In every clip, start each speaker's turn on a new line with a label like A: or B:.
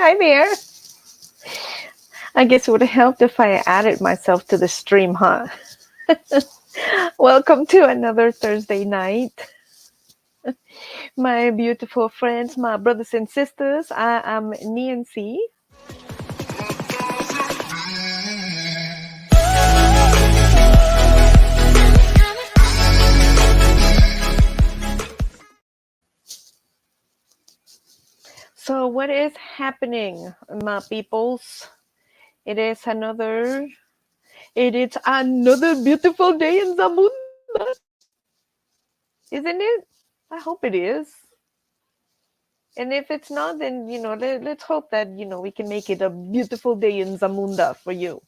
A: Hi there. I guess it would have helped if I added myself to the stream, huh? Welcome to another Thursday night. My beautiful friends, my brothers and sisters, I am Nancy. So what is happening, my peoples? It is another beautiful day in Zamunda. Isn't it? I hope it is. And if it's not, then, let's hope that, we can make it a beautiful day in Zamunda for you.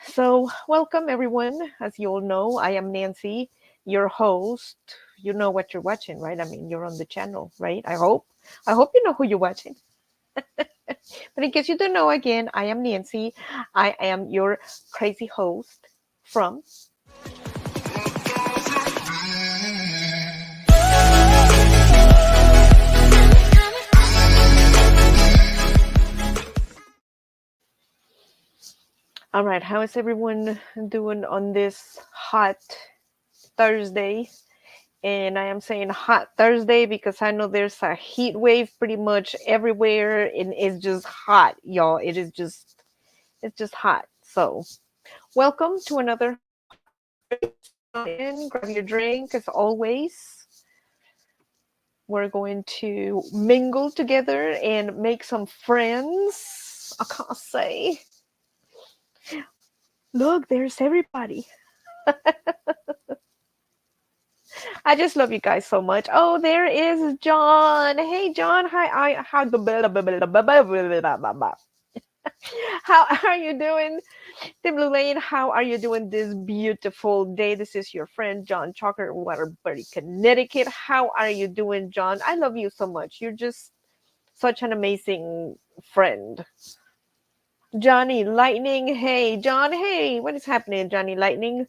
A: So, welcome everyone. As you all know, I am Nancy, your host. You know what you're watching, right? I mean, you're on the channel, right? I hope. I hope you know who you're watching. But in case you don't know, again, I am Nancy. I am your crazy host from All right, how is everyone doing on this hot Thursday? And I am saying hot Thursday because I know there's a heat wave pretty much everywhere and it's just hot, y'all. It's just hot. So welcome to another hot Thursday. Come in, grab your drink as always. We're going to mingle together and make some friends. I can't say. Look, there's everybody. I just love you guys so much. Oh, there is John. Hey, John. Hi. How are you doing? Tim Blue Lane, how are you doing this beautiful day? This is your friend, John Chalker, Waterbury, Connecticut. How are you doing, John? I love you so much. You're just such an amazing friend. Johnny Lightning. Hey, John. Hey, what is happening, Johnny Lightning?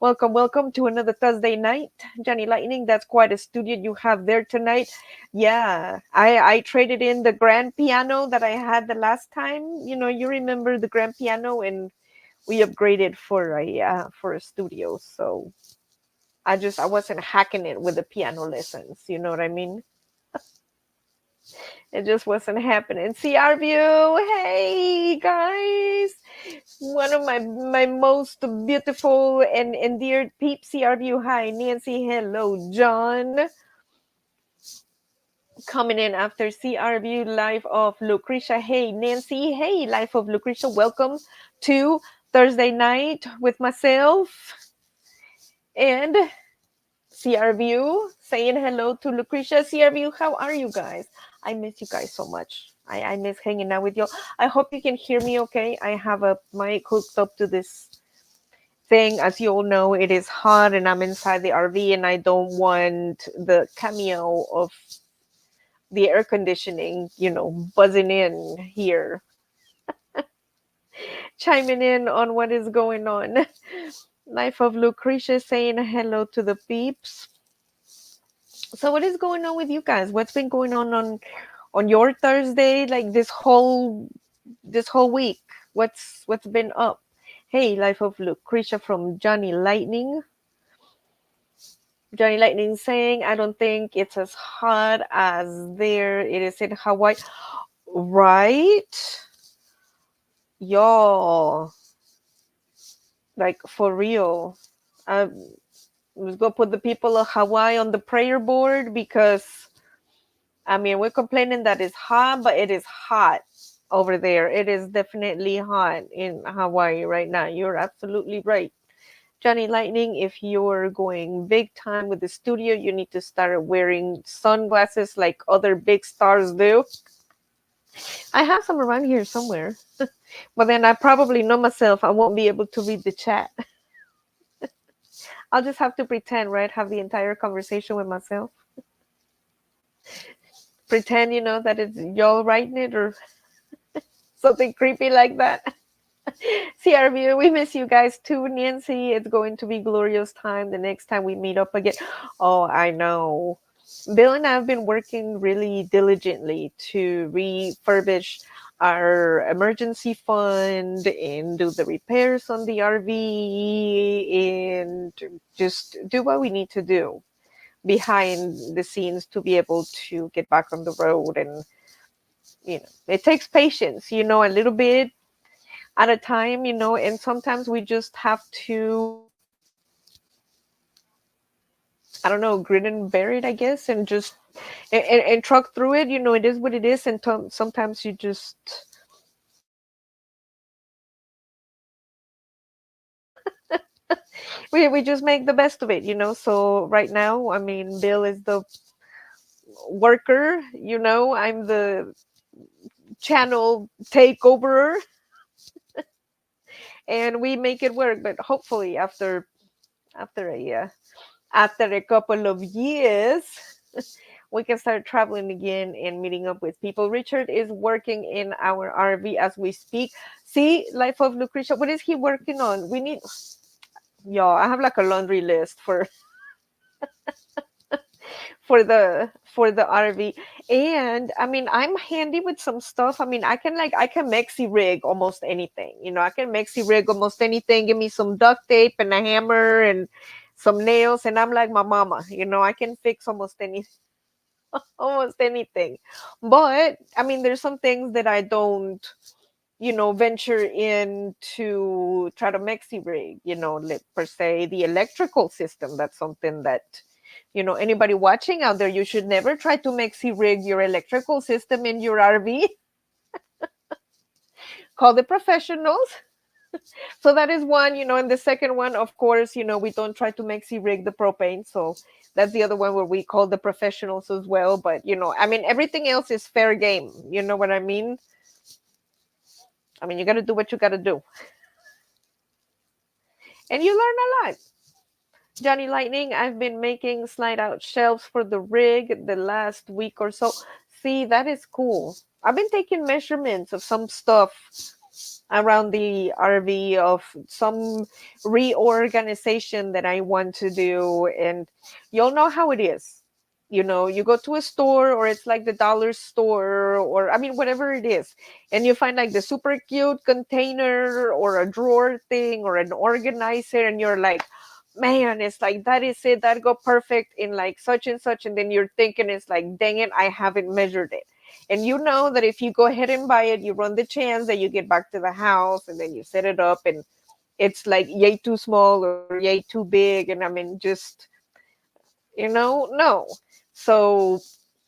A: Welcome to another Thursday night. Johnny Lightning, that's quite a studio you have there tonight. Yeah, I traded in the grand piano that I had the last time. You remember the grand piano, and we upgraded for a studio. So I wasn't hacking it with the piano lessons. You know what I mean? It just wasn't happening. CR View, hey guys, one of my most beautiful and endeared peeps. CR View, hi Nancy, hello John. Coming in after CR View, Life of Lucretia. Hey Nancy, hey Life of Lucretia, welcome to Thursday night with myself and CR View, saying hello to Lucretia. CR View, how are you guys? I miss you guys so much. I miss hanging out with you. I hope you can hear me okay. I have a mic hooked up to this thing. As you all know, it is hot and I'm inside the RV and I don't want the cameo of the air conditioning, buzzing in here. Chiming in on what is going on. Life of Lucretia saying hello to the peeps. So what is going on with you guys? What's been going on your Thursday, like this whole week? What's been up? Hey, Life of Lucretia from Johnny Lightning. Johnny Lightning saying, I don't think it's as hot as there it is in Hawaii. Right? Y'all. Like for real. I was gonna put the people of Hawaii on the prayer board because I mean, we're complaining that it's hot, but it is hot over there. It is definitely hot in Hawaii right now. You're absolutely right. Johnny Lightning, if you're going big time with the studio, you need to start wearing sunglasses like other big stars do. I have some around here somewhere. But then I probably know myself. I won't be able to read the chat. I'll just have to pretend, right? Have the entire conversation with myself. Pretend, that it's y'all writing it or something creepy like that. CRV, we miss you guys too, Nancy. It's going to be glorious time the next time we meet up again. Oh, I know. Bill and I have been working really diligently to refurbish our emergency fund and do the repairs on the RV and just do what we need to do behind the scenes to be able to get back on the road. And it takes patience, a little bit at a time, and sometimes we just have to, I don't know, grin and bear it, I guess, and just and truck through it. It is what it is, and sometimes you just we just make the best of it. So right now, I mean, Bill is the worker, I'm the channel takeoverer, and we make it work. But hopefully, after a couple of years, we can start traveling again and meeting up with people. Richard is working in our RV as we speak. See, Life of Lucretia, what is he working on? We need, y'all, I have like a laundry list for the RV. And I mean, I'm handy with some stuff. I mean, I can maxi rig almost anything. I can maxi rig almost anything. Give me some duct tape and a hammer and some nails, and I'm like my mama. I can fix almost anything. But I mean, there's some things that I don't, venture in to try to maxi rig, per se, the electrical system. That's something that, anybody watching out there, you should never try to maxi rig your electrical system in your RV. Call the professionals. So that is one, and the second one, of course, we don't try to maxi rig the propane. So that's the other one where we call the professionals as well. But, I mean, everything else is fair game. You know what I mean? I mean, you got to do what you got to do. And you learn a lot. Johnny Lightning, I've been making slide out shelves for the rig the last week or so. See, that is cool. I've been taking measurements of some stuff around the RV, of some reorganization that I want to do. And you'll know how it is. You go to a store, or it's like the dollar store, or I mean, whatever it is, and you find like the super cute container or a drawer thing or an organizer, and you're like, man, it's like that is it, that go perfect in like such and such. And then you're thinking, it's like, dang it, I haven't measured it. And you know that if you go ahead and buy it, you run the chance that you get back to the house and then you set it up and it's like yay too small or yay too big. And I mean, just, no. So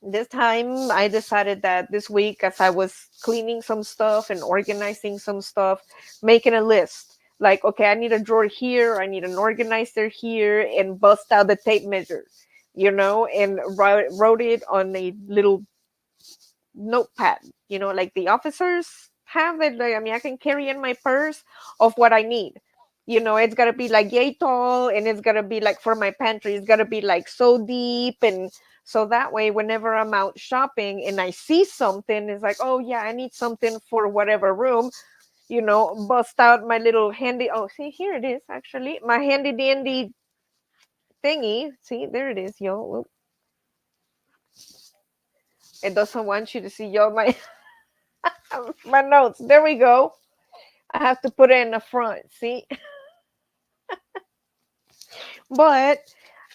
A: this time I decided that this week, as I was cleaning some stuff and organizing some stuff, making a list. Like, okay, I need a drawer here, I need an organizer here, and bust out the tape measure, and wrote it on a little notepad, like the officers have it. Like, I mean, I can carry in my purse of what I need. It's gotta be like yay tall, and it's gotta be like for my pantry, it's gotta be like so deep. And so that way, whenever I'm out shopping and I see something, it's like, oh yeah, I need something for whatever room, bust out my little handy, oh, see, here it is, actually, my handy dandy thingy. See, there it is, yo. It doesn't want you to see, yo, my my notes. There we go. I have to put it in the front. See, but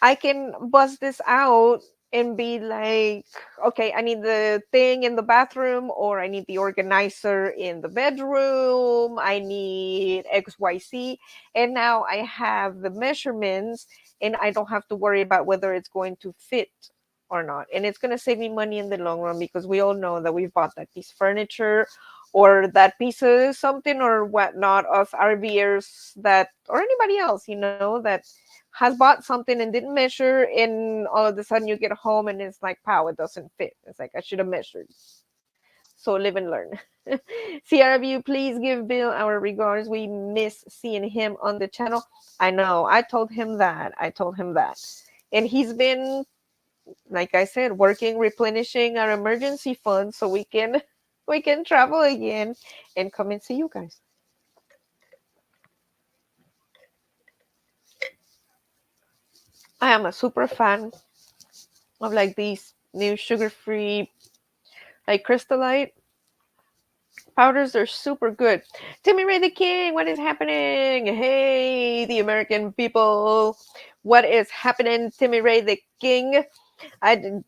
A: I can bust this out and be like, okay, I need the thing in the bathroom, or I need the organizer in the bedroom. I need XYZ. And now I have the measurements, and I don't have to worry about whether it's going to fit or not. And it's going to save me money in the long run, because we all know that we've bought that piece of furniture or that piece of something or whatnot, of RVers that, or anybody else, that has bought something and didn't measure, and all of a sudden you get home and it's like, pow, it doesn't fit. It's like, I should have measured. So live and learn. Sierra View, please give Bill our regards. We miss seeing him on the channel. I know. I told him that. And he's been, like I said, working, replenishing our emergency fund so we can travel again and come and see you guys. I am a super fan of like these new sugar-free like crystallite powders. Are super good. Timmy Ray the King, what is happening? Hey, the American people, what is happening? Timmy Ray the King. I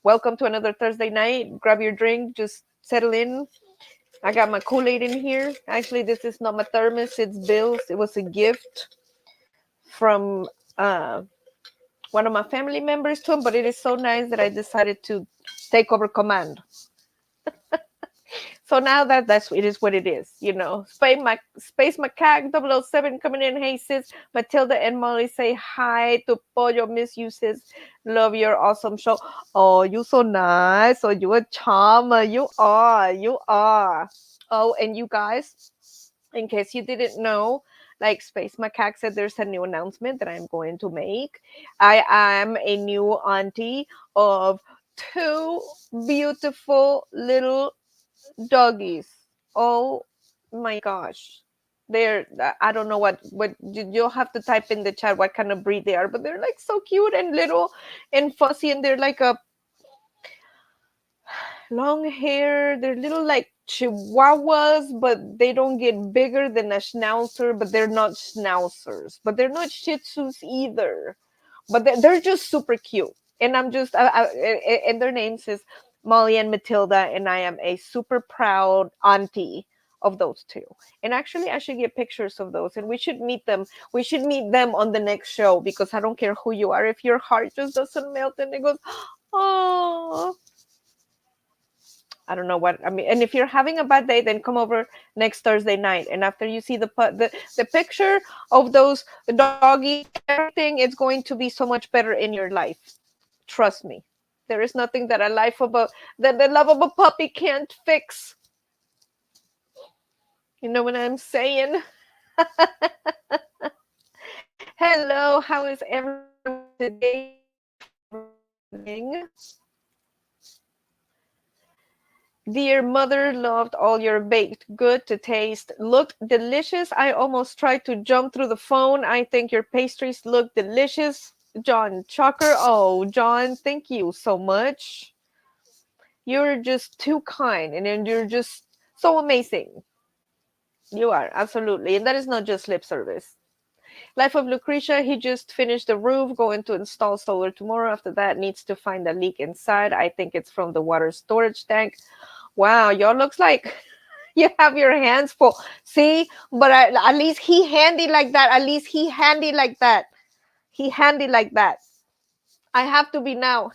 A: welcome to another Thursday night. Grab your drink, just settle in. I got my Kool-Aid in here. Actually, this is not my thermos, it's Bill's. It was a gift from one of my family members to him, but it is so nice that I decided to take over command. So now that's it is what it is, you know. Space Macaque 007 coming in. Hey sis, Matilda and Molly say hi to Pollo. Miss you sis. Love your awesome show. Oh, you so nice. Oh, you a charmer. You are. You are. Oh, and you guys, in case you didn't know, like Space Macaque said, there's a new announcement that I'm going to make. I am a new auntie of two beautiful little doggies. Oh my gosh. They're I don't know what you'll have to type in the chat what kind of breed they are, but they're like so cute and little and fussy, and they're like a long hair. They're little like chihuahuas, but they don't get bigger than a schnauzer, but they're not schnauzers, but they're not shih tzus either. But they're just super cute. And I'm just, and their names is Molly and Matilda, and I am a super proud auntie of those two. And actually, I should get pictures of those, and we should meet them. We should meet them on the next show because I don't care who you are. If your heart just doesn't melt and it goes, oh, I don't know what I mean. And if you're having a bad day, then come over next Thursday night. And after you see the picture of those doggies, everything, it's going to be so much better in your life. Trust me. There is nothing that a life of a that the love of a puppy can't fix. You know what I'm saying? Hello, how is everyone today? Dear mother, loved all your baked good to taste. Looked delicious. I almost tried to jump through the phone. I think your pastries look delicious. John Chucker. Oh, John, thank you so much. You're just too kind and you're just so amazing. You are, absolutely. And that is not just lip service. Life of Lucretia, he just finished the roof, going to install solar tomorrow. After that, needs to find a leak inside. I think it's from the water storage tank. Wow, y'all looks like you have your hands full. See, but at least he handy like that. At least he handy like that. He handy like that. I have to be now.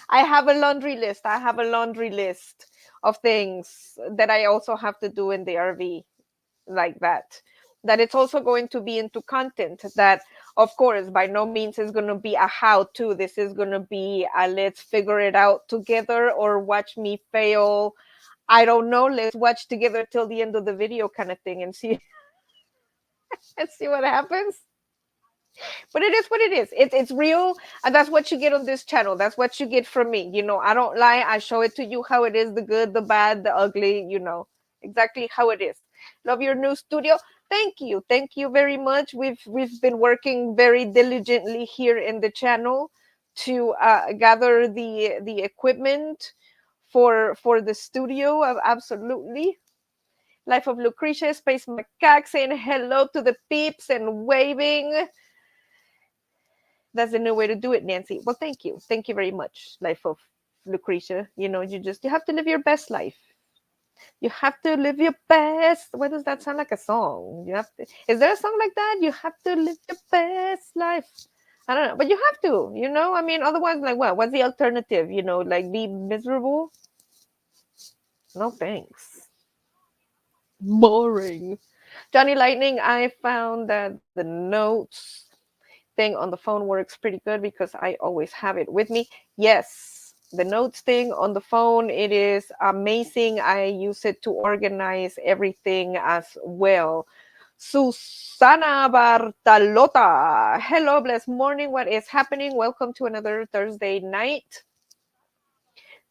A: I have a laundry list. I have a laundry list of things that I also have to do in the RV like that. That it's also going to be into content that, of course, by no means is going to be a how to. This is going to be a let's figure it out together or watch me fail. I don't know. Let's watch together till the end of the video kind of thing and see and see what happens. But it is what it is. It's real, and that's what you get on this channel. That's what you get from me. You know, I don't lie. I show it to you how it is, the good, the bad, the ugly, you know, exactly how it is. Love your new studio. Thank you. Thank you very much. We've been working very diligently here in the channel to gather the equipment for the studio. Absolutely. Life of Lucretia, Space Macaque saying hello to the peeps and waving. That's the new way to do it, Nancy. Well, thank you. Thank you very much, Life of Lucretia. You know, you have to live your best life. You have to live your best. Why does that sound like a song? You have to. Is there a song like that? You have to live your best life. I don't know, but you have to. You know, I mean, otherwise, like, what? What's the alternative? You know, like be miserable? No thanks. Boring. Johnny Lightning, I found that the notes thing on the phone works pretty good because I always have it with me. Yes, the notes thing on the phone, it is amazing. I use it to organize everything as well. Susana Bartalota. Hello, blessed morning. What is happening? Welcome to another Thursday night.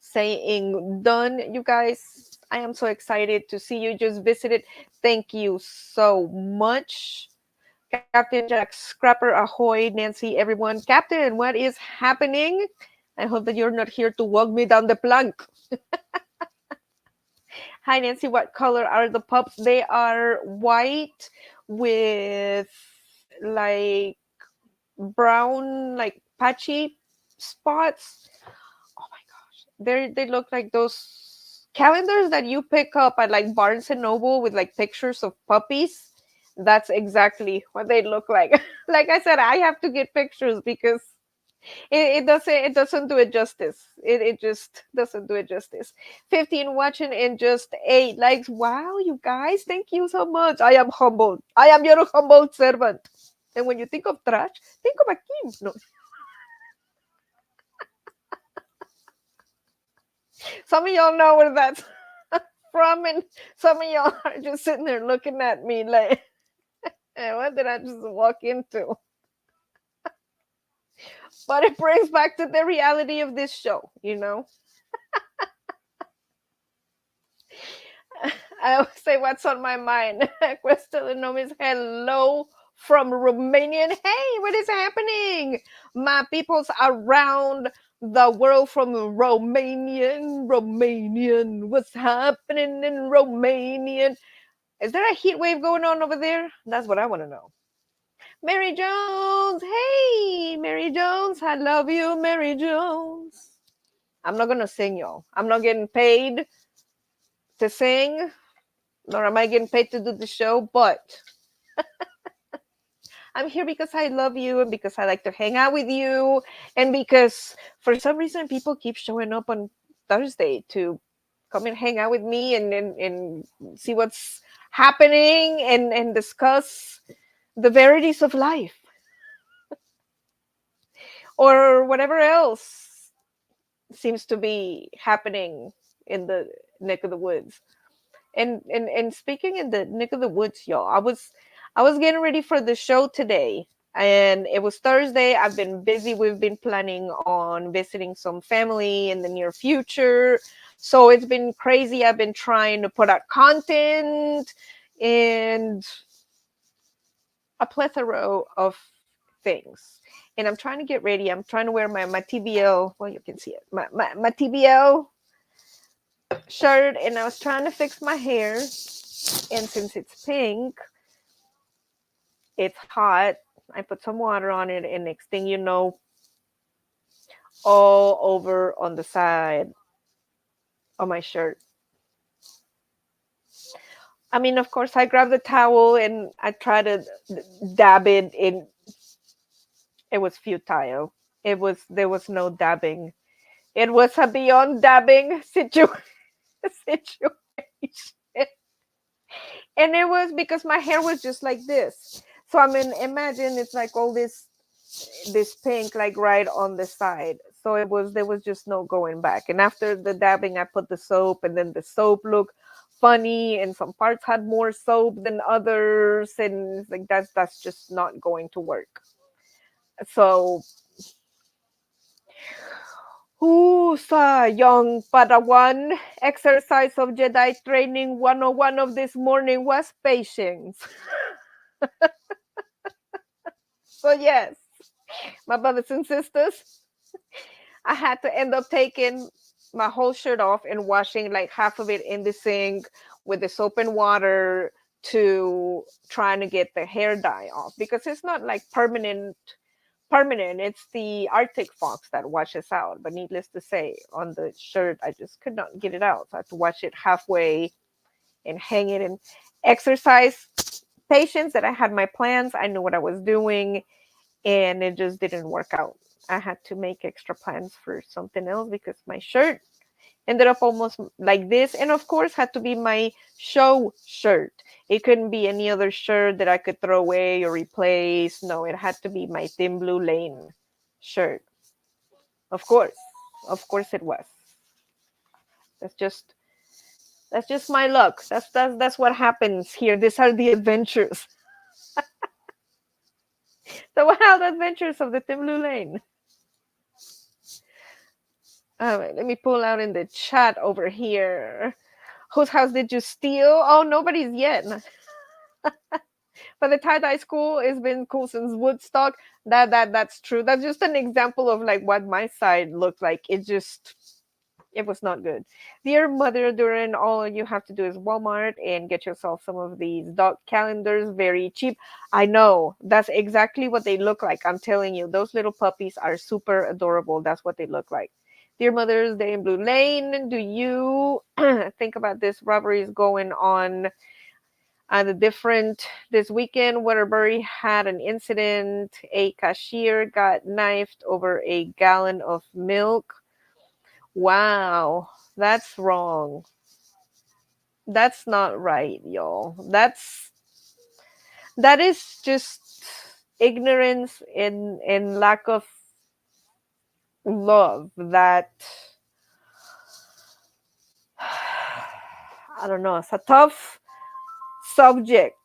A: Saying done, you guys. I am so excited to see you just visited. Thank you so much. Captain Jack Scrapper, ahoy, Nancy, everyone. Captain, what is happening? I hope that you're not here to walk me down the plank. Hi, Nancy. What color are the pups? They are white with like brown, like patchy spots. Oh my gosh. They look like those calendars that you pick up at like Barnes and Noble with like pictures of puppies. That's exactly what they look like. Like I said, I have to get pictures because it doesn't do it justice. It just doesn't do it justice. 15 watching and just 8 likes. Wow, you guys, thank you so much. I am humbled. I am your humble servant. And when you think of trash, think of Akim. No, some of y'all know where that's from, and some of y'all are just sitting there looking at me like, what did I just walk into? But it brings back to the reality of this show, you know? I always say what's on my mind. Crystal Nomis, hello from Romanian. Hey, what is happening? My peoples around the world from Romanian. What's happening in Romanian? Is there a heat wave going on over there? That's what I want to know. Mary Jones, hey, Mary Jones, I love you, Mary Jones. I'm not gonna sing, y'all. I'm not getting paid to sing, nor am I getting paid to do the show, but I'm here because I love you and because I like to hang out with you and because for some reason people keep showing up on Thursday to come and hang out with me and see what's happening and discuss the verities of life or whatever else seems to be happening in the neck of the woods. And speaking in the neck of the woods, y'all, I was getting ready for the show today, and it was Thursday. I've been busy. We've been planning on visiting some family in the near future, so it's been crazy. I've been trying to put out content and a plethora of things. And I'm trying to get ready. I'm trying to wear my TBL. Well, you can see it. My TBL shirt, and I was trying to fix my hair. And since it's pink, it's hot. I put some water on it, and next thing you know, all over on the side of my shirt. I mean, of course, I grabbed the towel and I tried to dab it in. It was futile. There was no dabbing. It was a beyond dabbing situation. And it was because my hair was just like this. So I mean, imagine it's like all this pink like right on the side. So there was just no going back. And after the dabbing, I put the soap, and then the soap looked funny, and some parts had more soap than others, and it's like that's just not going to work. So who's young Padawan? Exercise of Jedi training 101 of this morning was patience. So yes, my brothers and sisters, I had to end up taking my whole shirt off and washing like half of it in the sink with the soap and water to trying to get the hair dye off because it's not like permanent. It's the Arctic fox that washes out. But needless to say, on the shirt, I just could not get it out. So I had to wash it halfway and hang it and exercise patience that I had my plans. I knew what I was doing, and it just didn't work out. I had to make extra plans for something else because my shirt ended up almost like this, and of course had to be my show shirt. It couldn't be any other shirt that I could throw away or replace. No, it had to be my Thin Blue Lane shirt. Of course, it was. That's just that's just my luck. That's what happens here. These are the adventures, the wild adventures of the Thin Blue Lane. All right, let me pull out in the chat over here. Whose house did you steal? Oh, nobody's yet. But the tie-dye school has been cool since Woodstock. That's true. That's just an example of like what my side looked like. It was not good. Dear Mother Duran, all you have to do is Walmart and get yourself some of these dog calendars, very cheap. I know that's exactly what they look like. I'm telling you, those little puppies are super adorable. That's what they look like. Dear Mother's Day in Blue Lane, do you think about this robberies going on the different this weekend? Waterbury had an incident. A cashier got knifed over a gallon of milk. Wow, that's wrong. That's not right, y'all. That is just ignorance and lack of love that I don't know, it's a tough subject.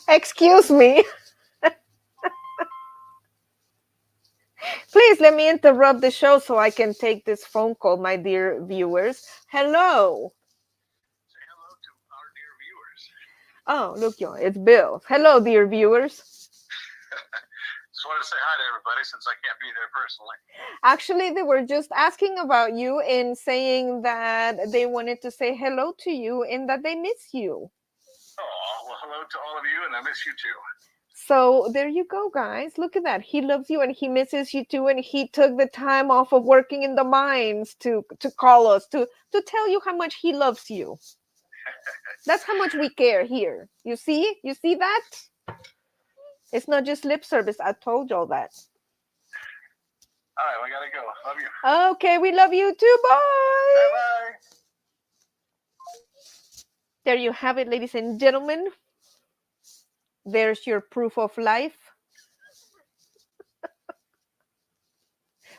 A: Excuse me. Please let me interrupt the show so I can take this phone call, my dear viewers. Hello.
B: Say hello to our dear viewers.
A: Oh, look, y'all, it's Bill. Hello, dear viewers.
B: Just wanted to say hi to everybody since I can't be there personally.
A: Actually, they were just asking about you and saying that they wanted to say hello to you and that they miss you.
B: Oh, well, hello to all of you, and I miss you too.
A: So there you go, guys. Look at that. He loves you and he misses you too, and he took the time off of working in the mines to call us to tell you how much he loves you. That's how much we care here. You see? You see that? It's not just lip service. I told y'all that.
B: All right, well, I gotta go. Love you.
A: Okay, we love you too.
B: Bye
A: Bye.
B: bye.
A: There you have it, ladies and gentlemen. There's your proof of life.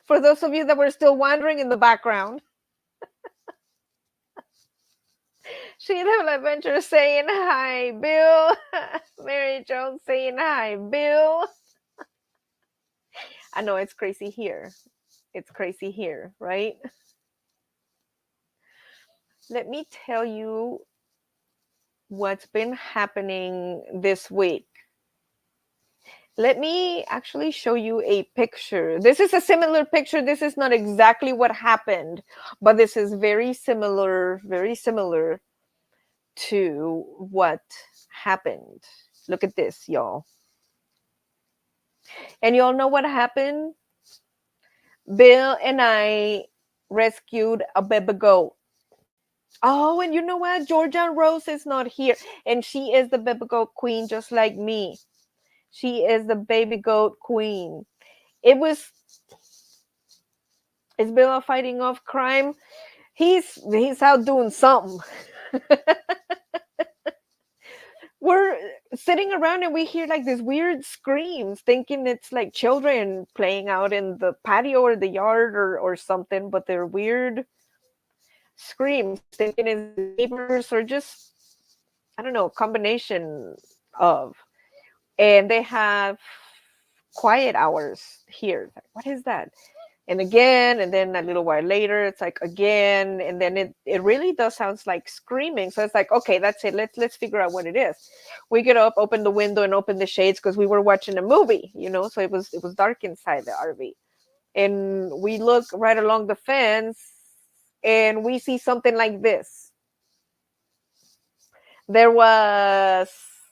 A: For those of you that were still wandering in the background, Sheila Adventure saying hi, Bill. Mary Jones saying hi, Bill. I know it's crazy here. It's crazy here, right? Let me tell you what's been happening this week. Let me actually show you a picture. This is a similar picture. This is not exactly what happened, but this is very similar to what happened. Look at this, y'all. And y'all know what happened? Bill and I rescued a baby goat. Oh, and you know what? Georgia Rose is not here. And she is the baby goat queen, just like me. She is the baby goat queen. It was, is Bill fighting off crime? He's out doing something. We're sitting around and we hear like these weird screams, thinking it's like children playing out in the patio or the yard or something, but they're weird screams, thinking it's neighbors or just, I don't know, a combination of. And they have quiet hours here. Like, what is that? And again, and then a little while later, it's like again, and then it really does sounds like screaming. So it's like, okay, that's it. Let's figure out what it is. We get up, open the window, and open the shades because we were watching a movie, so it was dark inside the RV, and we look right along the fence, and we see something like this. There was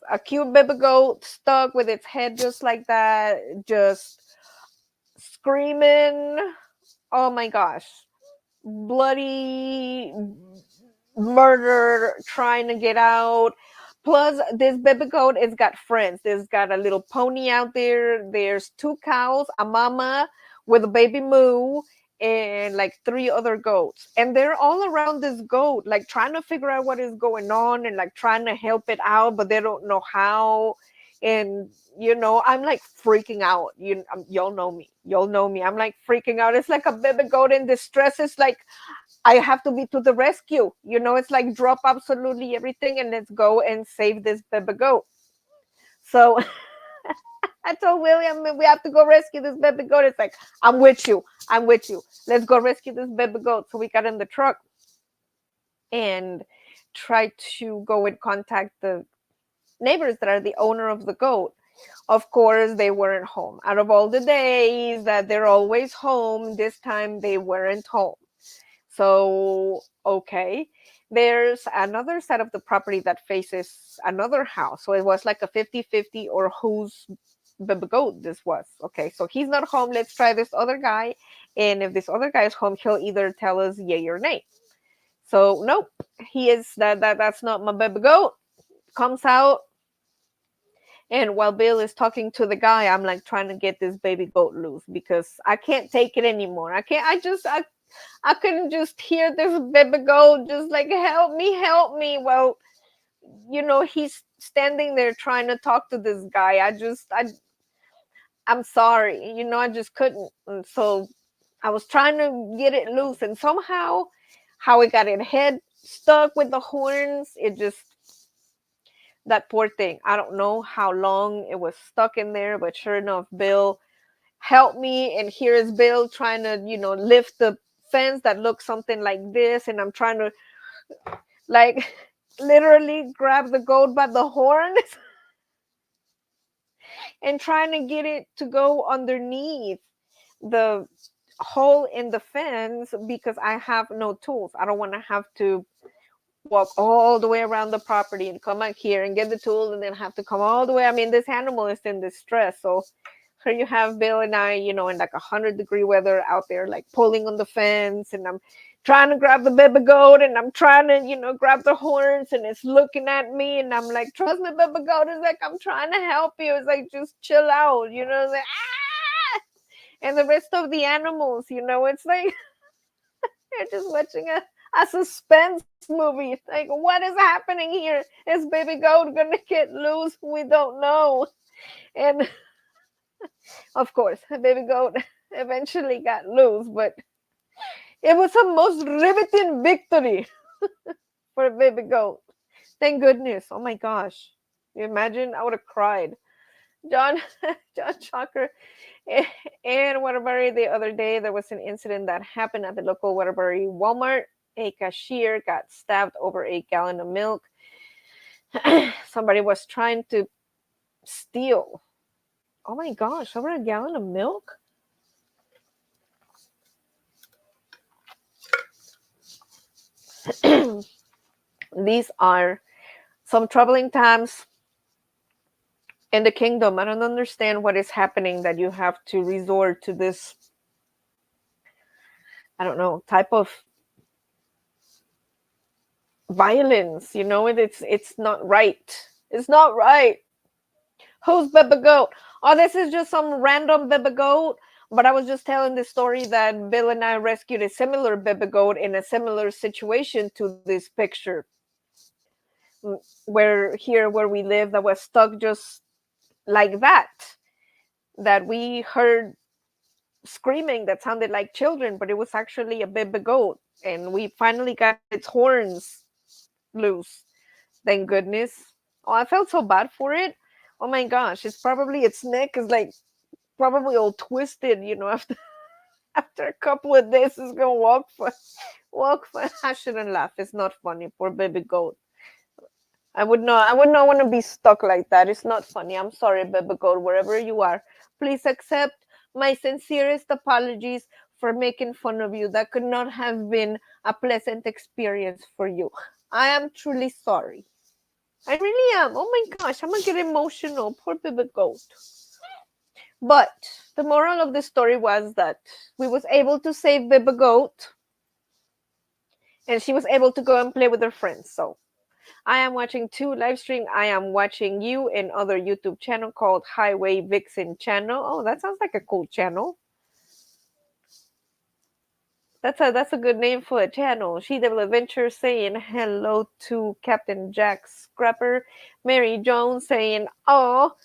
A: a cute baby goat stuck with its head just like that, just screaming. Oh my gosh. Bloody murder trying to get out. Plus, this baby goat has got friends. There's got a little pony out there. There's two cows, a mama with a baby moo, and like three other goats. And they're all around this goat, like trying to figure out what is going on and like trying to help it out, but they don't know how. And I'm like freaking out. Y'all know me. Y'all know me. I'm like freaking out. It's like a baby goat in distress. It's like I have to be to the rescue. It's like drop absolutely everything and let's go and save this baby goat. So I told William we have to go rescue this baby goat. It's like, I'm with you. I'm with you. Let's go rescue this baby goat. So we got in the truck and tried to go and contact the neighbors that are the owner of the goat. Of course, they weren't home. Out of all the days that they're always home, this time they weren't home. So, okay. There's another side of the property that faces another house. So it was like a 50-50 or whose baby goat this was. Okay, so he's not home. Let's try this other guy. And if this other guy is home, he'll either tell us yay or nay. So nope, he is that's not my baby goat. Comes out, and while Bill is talking to the guy, I'm like trying to get this baby goat loose because I can't take it anymore. I can't. I couldn't just hear this baby goat just like help me. Well, he's standing there trying to talk to this guy. I'm sorry. I just couldn't. And so I was trying to get it loose, and somehow, how it got its head stuck with the horns, it just, that poor thing. I don't know how long it was stuck in there, but sure enough, Bill helped me, and here is Bill trying to, lift the fence that looks something like this, and I'm trying to like literally grab the goat by the horns and trying to get it to go underneath the hole in the fence because I have no tools. I don't want to have to walk all the way around the property and come back here and get the tools and then have to come all the way. I mean, this animal is in distress. So here you have Bill and I, in like 100-degree weather out there, like pulling on the fence, and I'm trying to grab the baby goat, and I'm trying to, grab the horns, and it's looking at me, and I'm like, trust me, baby goat. It's like, I'm trying to help you. It's like, just chill out, it's like, ah! And the rest of the animals, it's like, they're just watching a suspense movie. Like, what is happening here? Is baby goat gonna get loose? We don't know. And of course, baby goat eventually got loose, but it was a most riveting victory for baby goat. Thank goodness. Oh my gosh. You imagine? I would have cried. John John Chalker and Waterbury, the other day there was an incident that happened at the local Waterbury Walmart. A cashier got stabbed over a gallon of milk. Somebody was trying to steal. Oh my gosh, over a gallon of milk? These are some troubling times in the kingdom. I don't understand what is happening that you have to resort to this, I don't know, type of violence. It's not right. It's not right. Who's baby goat? Oh, this is just some random baby goat. But I was just telling the story that Bill and I rescued a similar baby goat in a similar situation to this picture. Where we live, that was stuck just like that we heard screaming that sounded like children, but it was actually a baby goat, and we finally got its horns loose. Thank goodness. Oh, I felt so bad for it. Oh my gosh, its neck is like probably all twisted, after a couple of days it's gonna walk for I shouldn't laugh. It's not funny. Poor baby goat. I would not want to be stuck like that. It's not funny. I'm sorry, baby goat, wherever you are. Please accept my sincerest apologies for making fun of you. That could not have been a pleasant experience for you. I am truly sorry. I really am. Oh my gosh, I'm gonna get emotional. Poor baby goat. But the moral of the story was that we was able to save baby goat, and she was able to go and play with her friends. So I am watching two live stream. I am watching you and other YouTube channel called Highway Vixen Channel. Oh, that sounds like a cool channel. That's a good name for a channel. She Devil Adventure saying hello to Captain Jack Scrapper. Mary Jones saying, oh,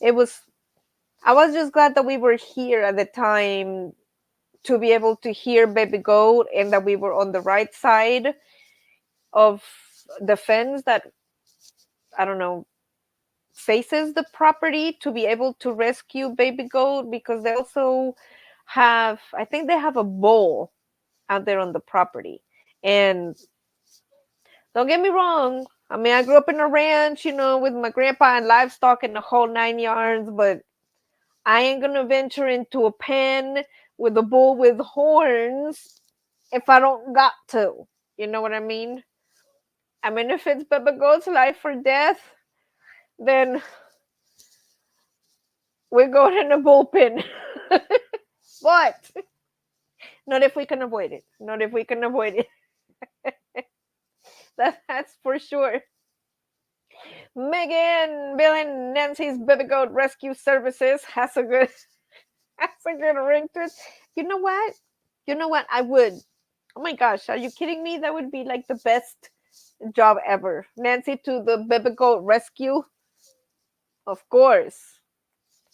A: I was just glad that we were here at the time to be able to hear baby goat, and that we were on the right side of the fence that, I don't know, faces the property to be able to rescue baby goat, because they also have, I think they have a bowl out there on the property. And don't get me wrong, I mean, I grew up in a ranch, with my grandpa and livestock and the whole 9 yards, but I ain't gonna venture into a pen with a bull with horns if I don't got to. You know what I mean? I mean, if it's baby goat's life or death, then we're going in a bullpen. But not if we can avoid it. Not if we can avoid it. That's for sure. Megan, Bill, and Nancy's Baby Goat Rescue Services has a good ring to it. You know what? You know what? I would. Oh my gosh, are you kidding me? That would be like the best job ever. Nancy to the Baby Goat Rescue. Of course.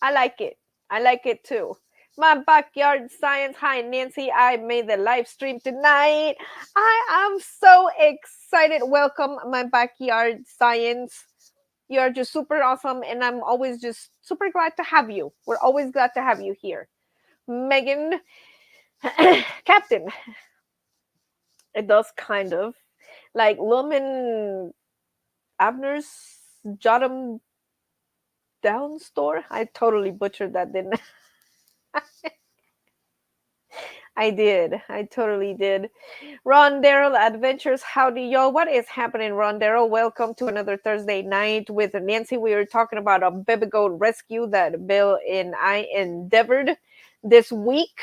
A: I like it. I like it too. My backyard science. Hi, Nancy. I made the live stream tonight. I am so excited. Welcome, my backyard science. You are just super awesome, and I'm always just super glad to have you. We're always glad to have you here. Megan, Captain. It does kind of like Lumen Abner's Jotum Down store. I totally butchered that, didn't I? I did. I totally did. Ron Daryl Adventures. Howdy, y'all. What is happening, Ron Daryl? Welcome to another Thursday night with Nancy. We were talking about a baby goat rescue that Bill and I endeavored this week.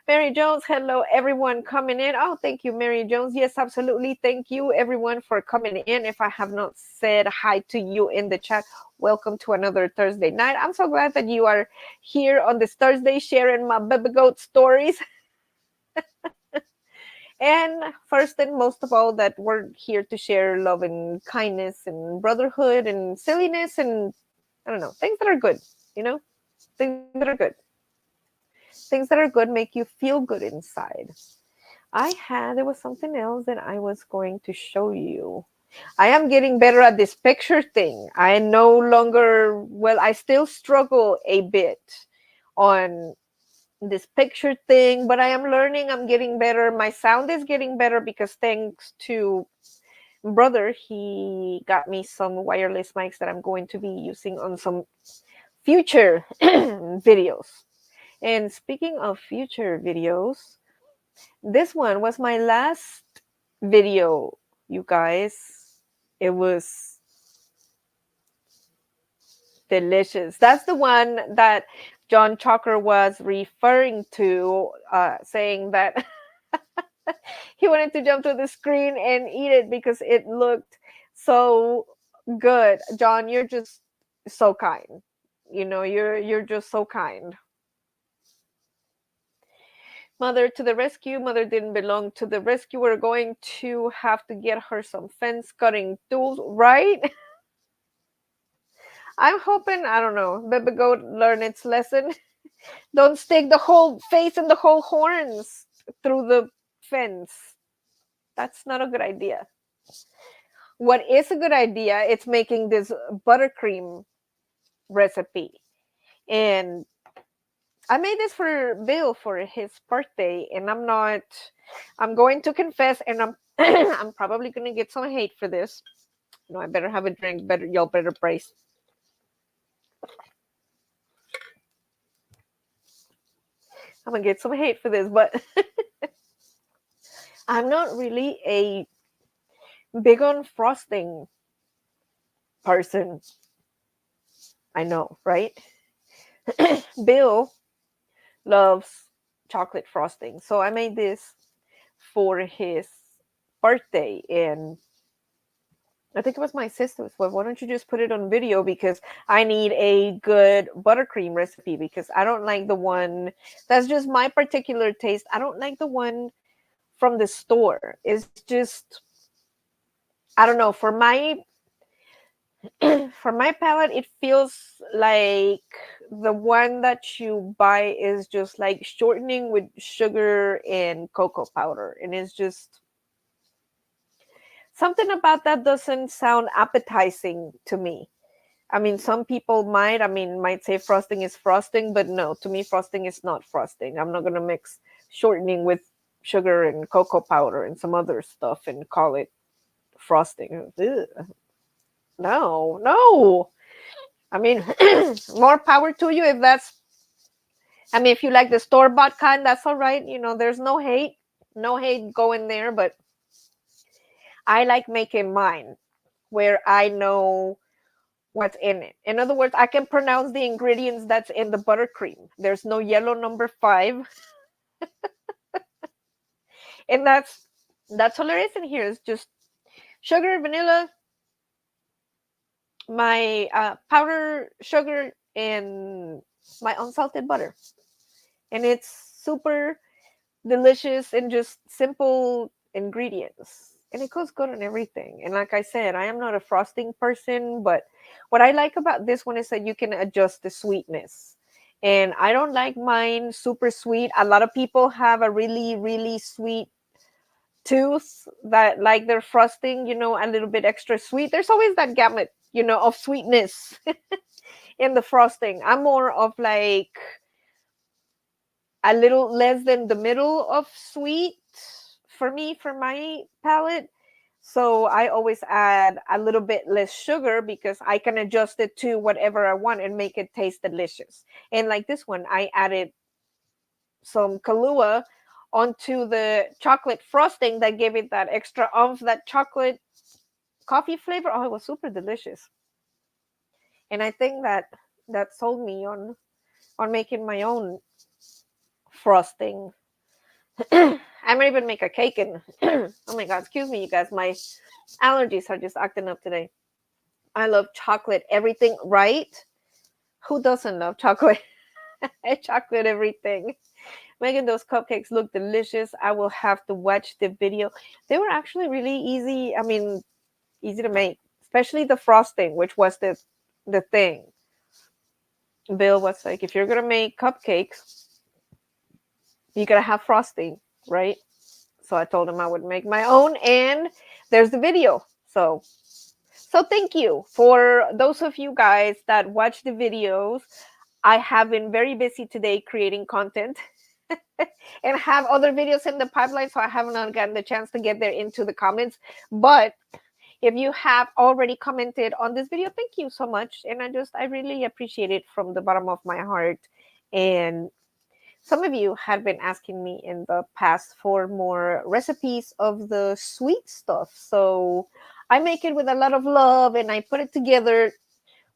A: Mary Jones, hello everyone coming in. Oh, thank you, Mary Jones. Yes, absolutely. Thank you everyone for coming in. If I have not said hi to you in the chat, welcome to another Thursday night. I'm so glad that you are here on this Thursday sharing my baby goat stories. And first and most of all, that we're here to share love and kindness and brotherhood and silliness and I don't know, things that are good, things that are good. Things that are good make you feel good inside. There was something else that I was going to show you. I am getting better at this picture thing. I no longer, well, I still struggle a bit on this picture thing, but I am learning. I'm getting better. My sound is getting better because thanks to brother, he got me some wireless mics that I'm going to be using on some future videos. And speaking of future videos, this one was my last video, you guys. It was delicious. That's the one that John Chalker was referring to, saying that he wanted to jump to the screen and eat it because it looked so good. John, you're just so kind. You're just so kind. Mother to the rescue. Mother didn't belong to the rescue. We're going to have to get her some fence cutting tools, right? I'm hoping, I don't know, baby goat learn its lesson. Don't stick the whole face and the whole horns through the fence. That's not a good idea. What is a good idea? It's making this buttercream recipe. And I made this for Bill for his birthday, and I'm going to confess, and I'm I'm probably gonna get some hate for this. No, I better have a drink. Y'all better brace. I'm gonna get some hate for this, but I'm not really a big on frosting person. I know, right? Bill loves chocolate frosting, so I made this for his birthday, and I think it was my sister's. Well, why don't you just put it on video, because I need a good buttercream recipe, because I don't like the one, that's just my particular taste. I don't like the one from the store. It's just, I don't know, for my for my palate, it feels like the one that you buy is just like shortening with sugar and cocoa powder, and it's just Something about that doesn't sound appetizing to me. I mean, some people might say frosting is frosting, but no, to me, frosting is not frosting. I'm not going to mix shortening with sugar and cocoa powder and some other stuff and call it frosting. Ugh. No, no. I mean, more power to you if that's, I mean, if you like the store bought kind, that's all right. You know, there's no hate going there, but I like making mine where I know what's in it. In other words, I can pronounce the ingredients that's in the buttercream. There's no yellow number 5. And that's all there is in here. It's just sugar, vanilla, my powder sugar, and my unsalted butter. And it's super delicious and just simple ingredients. And it goes good on everything. And like I said, I am not a frosting person, but what I like about this one is that you can adjust the sweetness. And I don't like mine super sweet. A lot of people have a really, really sweet tooth that like their frosting, a little bit extra sweet. There's always that gamut, of sweetness in the frosting. I'm more of like a little less than the middle of sweet for me, for my palate. So I always add a little bit less sugar because I can adjust it to whatever I want and make it taste delicious. And like this one, I added some Kahlua onto the chocolate frosting that gave it that extra oomph, that chocolate coffee flavor. Oh, it was super delicious. And I think that sold me on making my own frosting. I might even make a cake and oh my god, excuse me, you guys, my allergies are just acting up today. I love chocolate, everything, right? Who doesn't love chocolate? Chocolate, everything. Making those cupcakes look delicious. I will have to watch the video. They were actually really easy. I mean, easy to make, especially the frosting, which was the thing. Bill was like, if you're gonna make cupcakes, you gotta have frosting, right? So I told him I would make my own, and there's the video. So thank you for those of you guys that watch the videos. I have been very busy today creating content and have other videos in the pipeline, so I haven't gotten the chance to get there into the comments. But if you have already commented on this video, thank you so much. And I really appreciate it from the bottom of my heart. And some of you had been asking me in the past for more recipes of the sweet stuff. So I make it with a lot of love and I put it together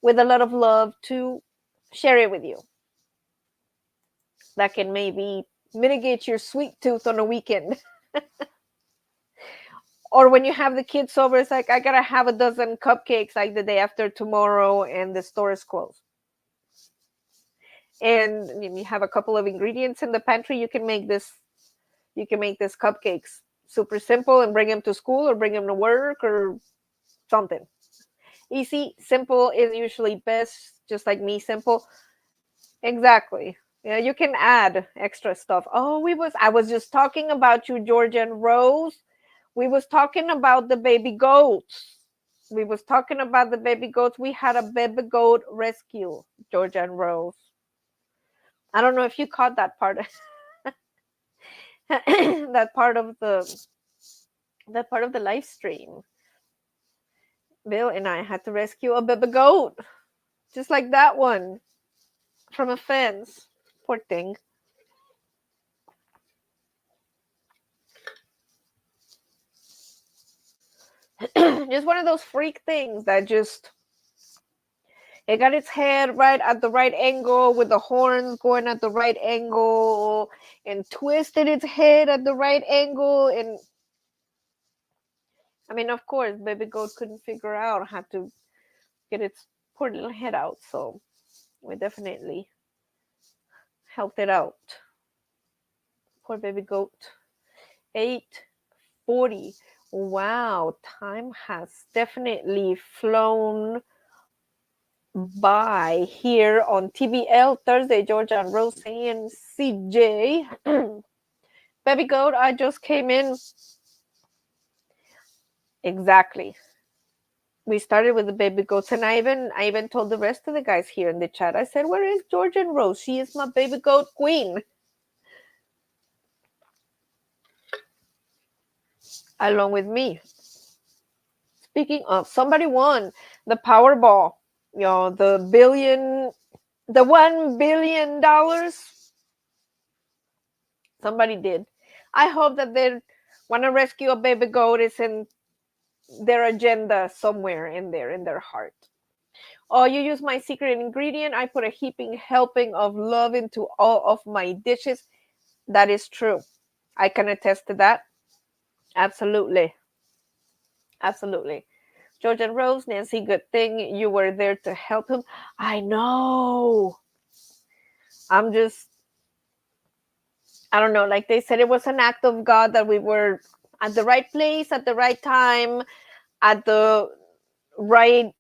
A: with a lot of love to share it with you. That can maybe mitigate your sweet tooth on a weekend. Or when you have the kids over, it's like, I gotta have a dozen cupcakes like the day after tomorrow and the store is closed. And you have a couple of ingredients in the pantry, you can make this cupcakes super simple and bring them to school or bring them to work or something. Easy, simple is usually best, just like me, simple. Exactly. Yeah, you can add extra stuff. Oh, I was just talking about you, George and Rose. We was talking about the baby goats. We was talking about the baby goats. We had a baby goat rescue, George and Rose. I don't know if you caught that part. that part of the live stream. Bill and I had to rescue a baby goat, just like that one, from a fence. Poor thing. Just one of those freak things that just it got its head right at the right angle with the horns going at the right angle and twisted its head at the right angle. And I mean, of course, baby goat couldn't figure out how to get its poor little head out. So we definitely helped it out. Poor baby goat. 8:40. Wow, time has definitely flown by here on TBL Thursday. Georgia and Rosie and CJ. Baby goat, I just came in. Exactly. We started with the baby goats, and I even told the rest of the guys here in the chat. I said, "Where is George and Rose? She is my baby goat queen, along with me." Speaking of, somebody won the Powerball. The $1 billion. Somebody did. I hope that they want to rescue a baby goat is in their agenda somewhere in there in their heart. Oh, you use my secret ingredient. I put a heaping helping of love into all of my dishes. That is true. I can attest to that. Absolutely. Absolutely. George and Rose, Nancy, good thing you were there to help him. I know. I'm just, I don't know. Like they said, it was an act of God that we were at the right place at the right time, at the right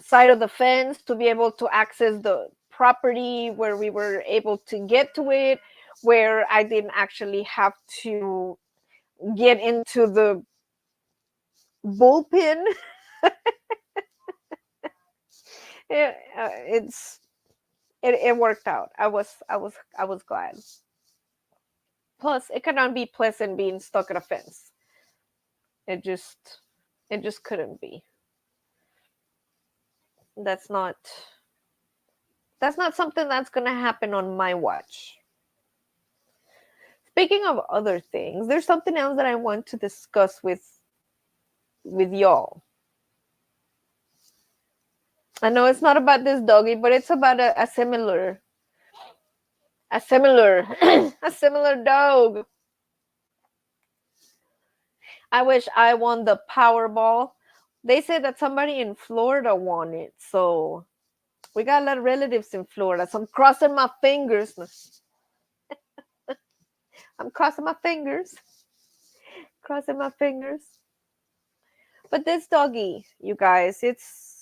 A: side of the fence to be able to access the property where we were able to get to it, where I didn't actually have to get into the bullpen. It's it worked out. I was glad. Plus, it cannot be pleasant being stuck at a fence. It just it just couldn't be. That's not that's not something that's gonna happen on my watch. Speaking of other things, there's something else that I want to discuss with y'all. I know it's not about this doggy, but it's about a similar a similar dog. I wish I won the Powerball. They said that somebody in Florida won it, so we got a lot of relatives in Florida. So I'm crossing my fingers. I'm crossing my fingers. Crossing my fingers. But this doggy, you guys, it's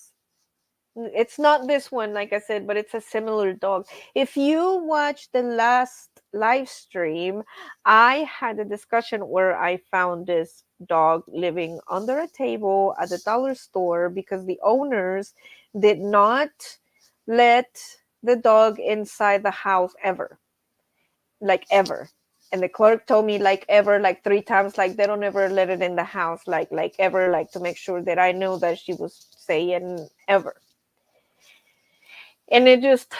A: not this one, like I said, but it's a similar dog. If you watch the last live stream, I had a discussion where I found this dog living under a table at the dollar store because the owners did not let the dog inside the house ever, like ever. And the clerk told me like ever, like three times, like they don't ever let it in the house, like ever, like to make sure that I know that she was saying ever. And it just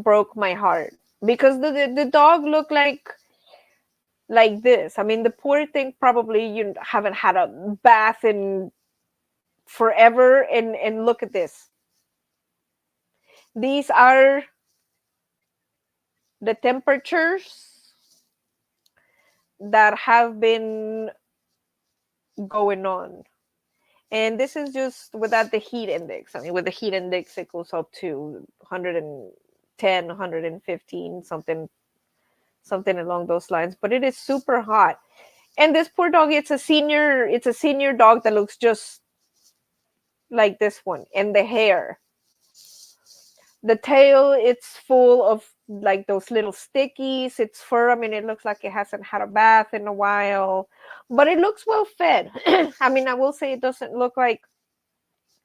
A: broke my heart because the dog looked like this. I mean, the poor thing probably you haven't had a bath in forever, and look at this. These are the temperatures that have been going on. And this is just without the heat index. I mean, with the heat index, it goes up to 110, 115, something along those lines. But it is super hot. And this poor dog, it's a senior dog that looks just like this one. And the hair, the tail, it's full of like those little stickies. Its fur, I mean, it looks like it hasn't had a bath in a while, but it looks well fed. I mean, I will say it doesn't look like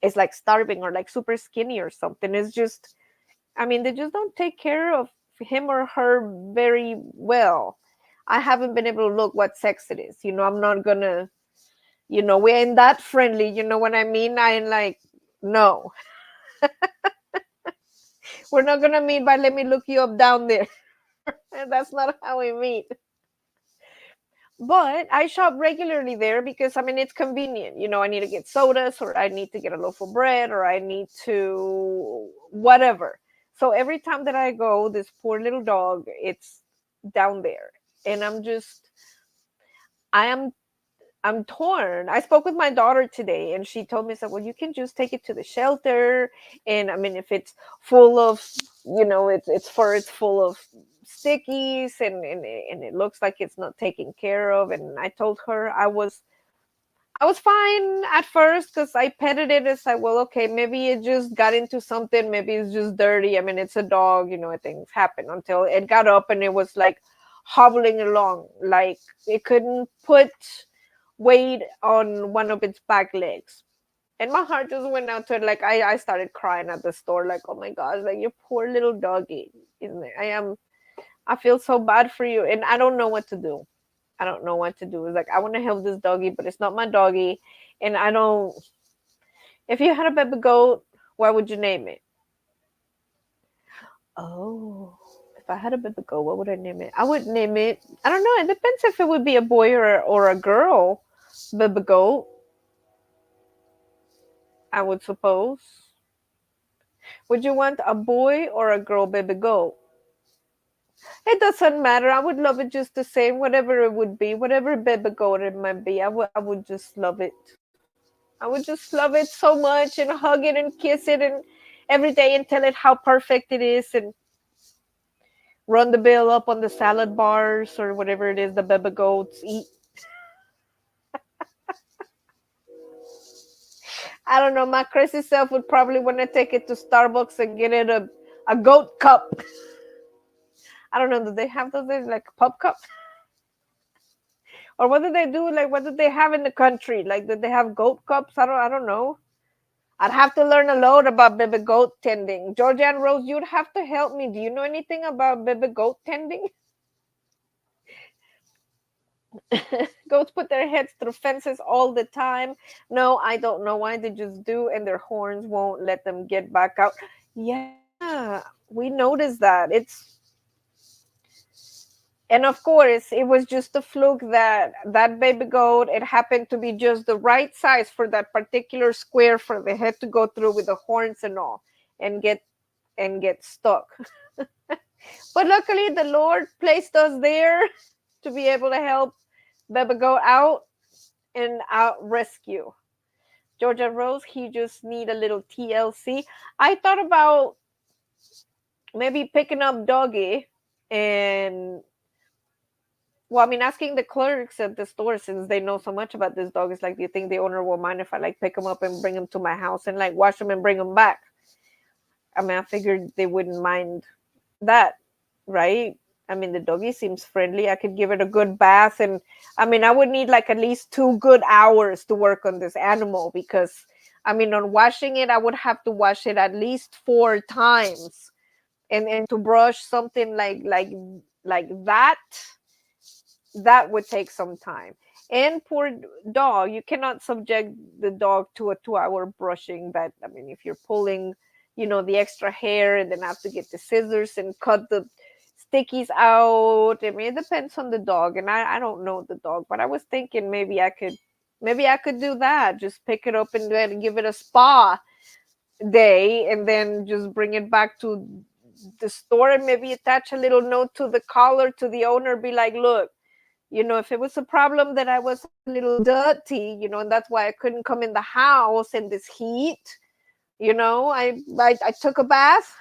A: it's like starving or like super skinny or something. It's just, I mean, they just don't take care of him or her very well. I haven't been able to look what sex it is. I'm not gonna, we ain't that friendly. You know what I mean? I ain't like, no, we're not gonna meet by let me look you up down there. And that's not how we meet. But I shop regularly there because I mean it's convenient. I need to get sodas or I need to get a loaf of bread or I need to whatever. So every time that I go, this poor little dog, it's down there. And I am I'm torn. I spoke with my daughter today and she told me, said, well, you can just take it to the shelter. And I mean, if it's full of, it's fur, it's full of stickies and it looks like it's not taken care of. And I told her I was fine at first because I petted it. It's like, well, okay, maybe it just got into something. Maybe it's just dirty. I mean, it's a dog, things happen until it got up and it was like hobbling along. Like it couldn't put weight on one of its back legs. And my heart just went out to it. Like I started crying at the store, like, oh my gosh, like your poor little doggy, isn't it? I feel so bad for you. And I don't know what to do. I don't know what to do. It's like I want to help this doggy, but it's not my doggy. And I don't, if you had a baby goat, what would you name it? Oh, if I had a baby goat, what would I name it? I would name it, I don't know, it depends if it would be a boy or a girl baby goat, I would suppose. Would you want a boy or a girl baby goat? It doesn't matter. I would love it just the same, whatever it would be, whatever baby goat it might be. I would just love it. I would just love it so much and hug it and kiss it and every day and tell it how perfect it is and run the bill up on the salad bars or whatever it is the baby goats eat. I don't know. My crazy self would probably want to take it to Starbucks and get it a goat cup. I don't know. Do they have those like pop cup? Or what do they do? Like, what do they have in the country? Like, do they have goat cups? I don't know. I'd have to learn a lot about baby goat tending. Georgia and Rose, you'd have to help me. Do you know anything about baby goat tending? Goats put their heads through fences all the time. No, I don't know why. They just do, and their horns won't let them get back out. Yeah, we noticed that. And of course, it was just a fluke that that baby goat, it happened to be just the right size for that particular square for the head to go through with the horns and all and get stuck. But luckily, the Lord placed us there to be able to help baby goat out and out rescue. Georgia Rose, he just need a little TLC. I thought about maybe picking up Doggy and, well, I mean, asking the clerks at the store, since they know so much about this dog, is like, do you think the owner will mind if I like pick him up and bring him to my house and like wash him and bring him back? I mean, I figured they wouldn't mind that, right? I mean, the doggy seems friendly. I could give it a good bath. And I mean, I would need like at least 2 good hours to work on this animal because, I mean, on washing it, I would have to wash it at least 4 times. And to brush something like that would take some time. And poor dog, you cannot subject the dog to a 2-hour brushing. That, I mean, if you're pulling, the extra hair and then have to get the scissors and cut the stickies out. I mean, it depends on the dog, and I don't know the dog, but I was thinking maybe I could do that. Just pick it up and then give it a spa day, and then just bring it back to the store and maybe attach a little note to the collar to the owner. Be like, look, if it was a problem that I was a little dirty, and that's why I couldn't come in the house in this heat. I took a bath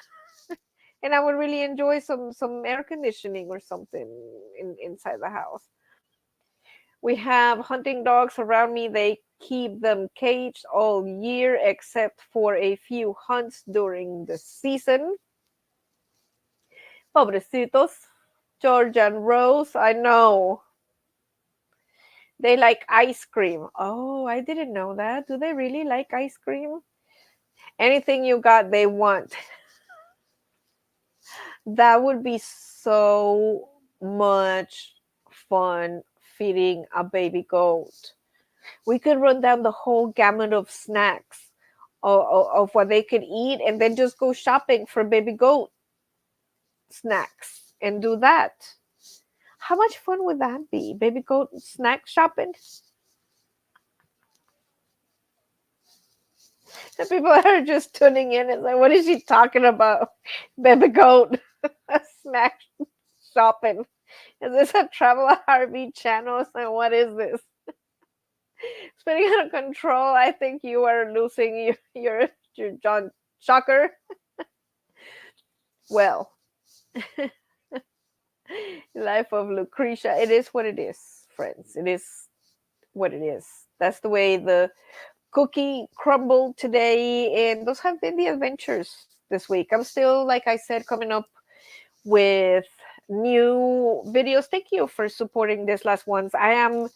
A: and I would really enjoy some air conditioning or something inside the house. We have hunting dogs around me. They keep them caged all year except for a few hunts during the season. Pobrecitos. George and Rose, I know. They like ice cream. Oh, I didn't know that. Do they really like ice cream? Anything you got, they want. That would be so much fun feeding a baby goat. We could run down the whole gamut of snacks of what they could eat and then just go shopping for baby goat snacks and do that. How much fun would that be? Baby goat snack shopping? The people are just tuning in and like, what is she talking about? Baby goat snack shopping. Is this a travel RV channel? So what is this? Spinning out of control. I think you are losing your John Shocker. Well, life of Lucretia. It is what it is, friends. It is what it is. That's the way the cookie crumbled today, and those have been the adventures this week. I'm still, like I said, coming up with new videos. Thank you for supporting this last ones. I am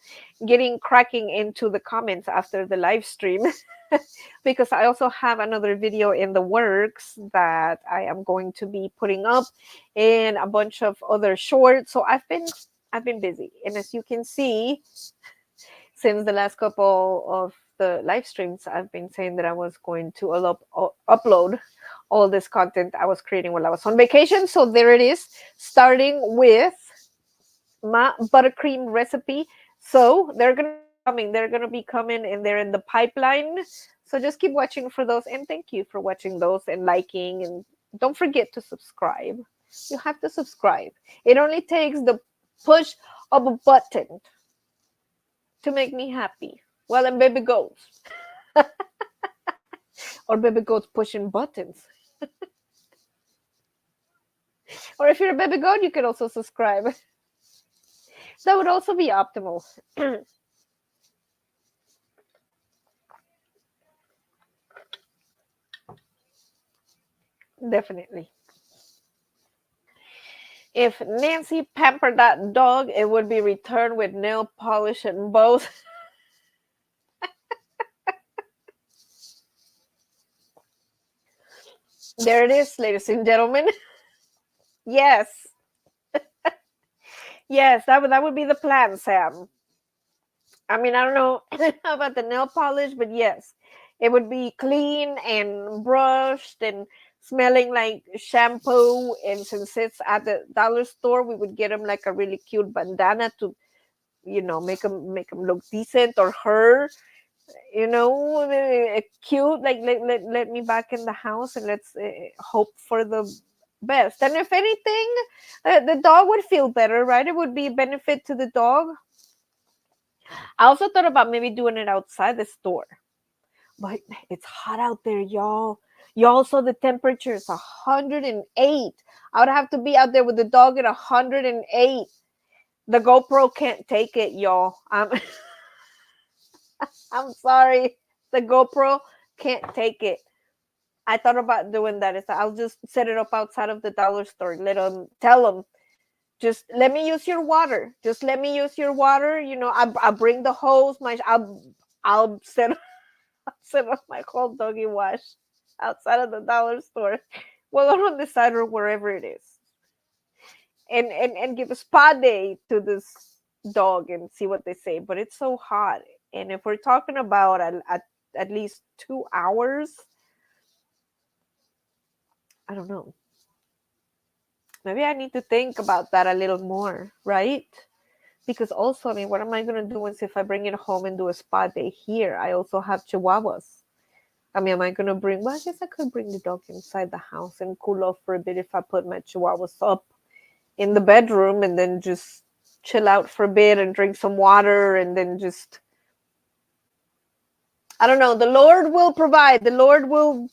A: getting cracking into the comments after the live stream because I also have another video in the works that I am going to be putting up and a bunch of other shorts. So I've been busy. And as you can see, since the last couple of the live streams, I've been saying that I was going to upload all this content I was creating while I was on vacation. So there it is, starting with my buttercream recipe. So they're going to be coming. They're going to be coming and they're in the pipeline. So just keep watching for those. And thank you for watching those and liking. And don't forget to subscribe. You have to subscribe. It only takes the push of a button to make me happy. Well, and baby goats. Or baby goats pushing buttons. Or if you're a baby goat, you can also subscribe. That would also be optimal. Definitely. If Nancy pampered that dog, it would be returned with nail polish and bows. There it is, ladies and gentlemen. Yes. Yes, that would be the plan, Sam. I mean, I don't know about the nail polish, but yes, it would be clean and brushed and smelling like shampoo. And since it's at the dollar store, we would get him like a really cute bandana to, make him look decent, or her, cute. Like let me back in the house and let's hope for the best. And if anything, the dog would feel better, right? It would be a benefit to the dog. I also thought about maybe doing it outside the store, but it's hot out there, y'all. Y'all saw the temperature is 108. I would have to be out there with the dog at 108. The GoPro can't take it, y'all. I'm sorry. The GoPro can't take it. I thought about doing that. I'll just set it up outside of the dollar store. Tell them, just let me use your water. Just let me use your water. I'll bring the hose. I'll set up my whole doggy wash outside of the dollar store. Well, on the side or wherever it is, and give a spa day to this dog and see what they say. But it's so hot, and if we're talking about at least 2 hours, I don't know. Maybe I need to think about that a little more, right? Because also, I mean, what am I going to do if I bring it home and do a spa day here? I also have chihuahuas. I mean, am I going to well, I guess I could bring the dog inside the house and cool off for a bit if I put my chihuahuas up in the bedroom and then just chill out for a bit and drink some water and then just, I don't know. The Lord will provide. The Lord will,